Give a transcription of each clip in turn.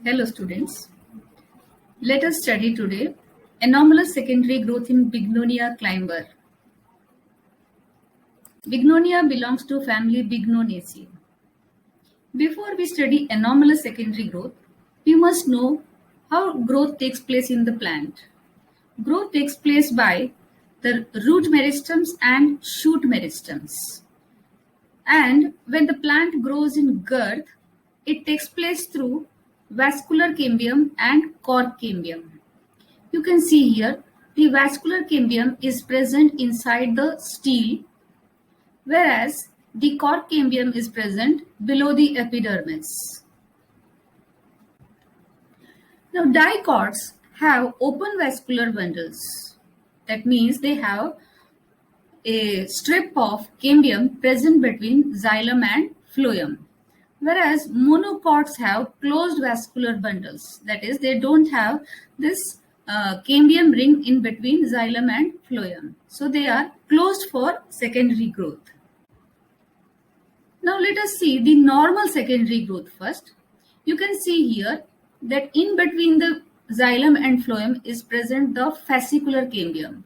Hello students, let us study today anomalous secondary growth in Bignonia climber. Bignonia belongs to family Bignoniaceae. Before we study anomalous secondary growth, we must know how growth takes place in the plant. Growth takes place by the root meristems and shoot meristems. And when the plant grows in girth, it takes place through vascular cambium and cork cambium. You can see here the vascular cambium is present inside the stele, whereas the cork cambium is present below the epidermis. Now dicots have open vascular bundles. That means they have a strip of cambium present between xylem and phloem, whereas monocots have closed vascular bundles. That is, they don't have this cambium ring in between xylem and phloem. So they are closed for secondary growth. Now let us see the normal secondary growth first. You can see here that in between the xylem and phloem is present the fascicular cambium.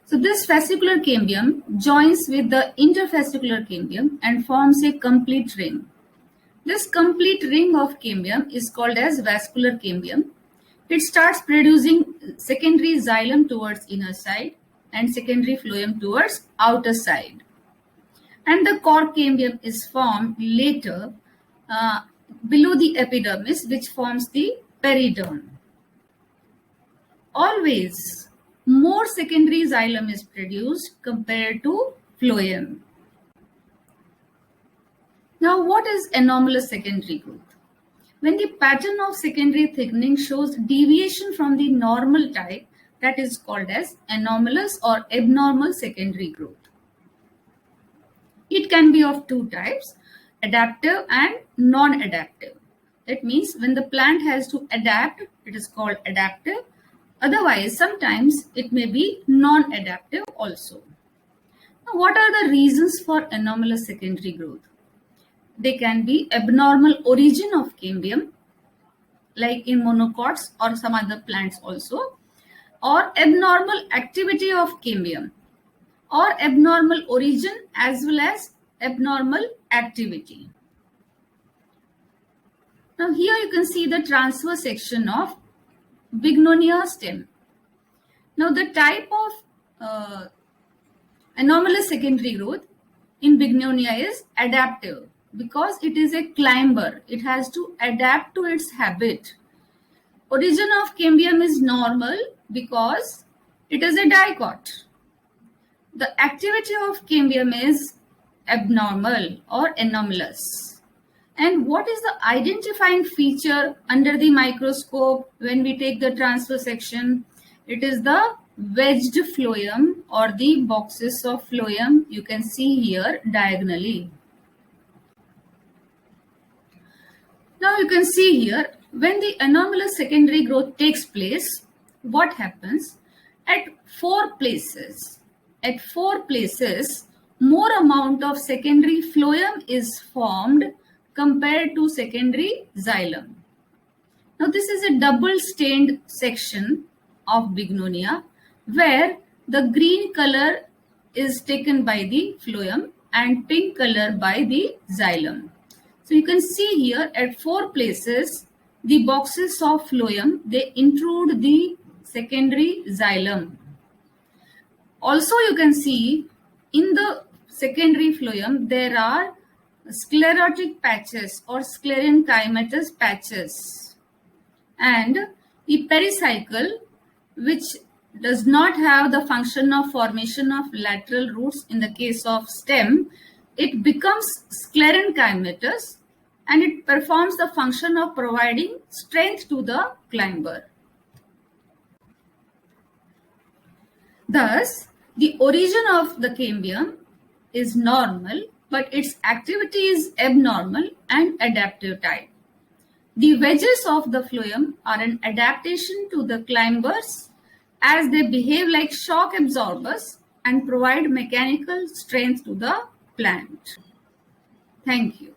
So this fascicular cambium joins with the interfascicular cambium and forms a complete ring. This complete ring of cambium is called as vascular cambium. It starts producing secondary xylem towards inner side and secondary phloem towards outer side. And the cork cambium is formed later below the epidermis, which forms the periderm. Always more secondary xylem is produced compared to phloem. Now, what is anomalous secondary growth? When the pattern of secondary thickening shows deviation from the normal type, that is called as anomalous or abnormal secondary growth. It can be of two types, adaptive and non-adaptive. That means when the plant has to adapt, it is called adaptive. Otherwise, sometimes it may be non-adaptive also. Now, what are the reasons for anomalous secondary growth? They can be abnormal origin of cambium, like in monocots or some other plants also, or abnormal activity of cambium, or abnormal origin as well as abnormal activity. Now here you can see the transverse section of Bignonia stem. Now the type of anomalous secondary growth in Bignonia is adaptive, because it is a climber. It has to adapt to its habit. Origin of cambium is normal because it is a dicot. The activity of cambium is abnormal or anomalous. And what is the identifying feature under the microscope when we take the transverse section? It is the wedged phloem or the boxes of phloem. You can see here diagonally. Now you can see here, when the anomalous secondary growth takes place, what happens? At four places, more amount of secondary phloem is formed compared to secondary xylem. Now this is a double stained section of Bignonia, where the green color is taken by the phloem and pink color by the xylem. So you can see here at four places, the boxes of phloem, they intrude the secondary xylem. Also you can see in the secondary phloem, there are sclerotic patches or sclerenchymatous patches. And the pericycle, which does not have the function of formation of lateral roots in the case of stem, it becomes sclerenchymatous and it performs the function of providing strength to the climber. Thus, the origin of the cambium is normal, but its activity is abnormal and adaptive type. The wedges of the phloem are an adaptation to the climbers, as they behave like shock absorbers and provide mechanical strength to the plant. Thank you.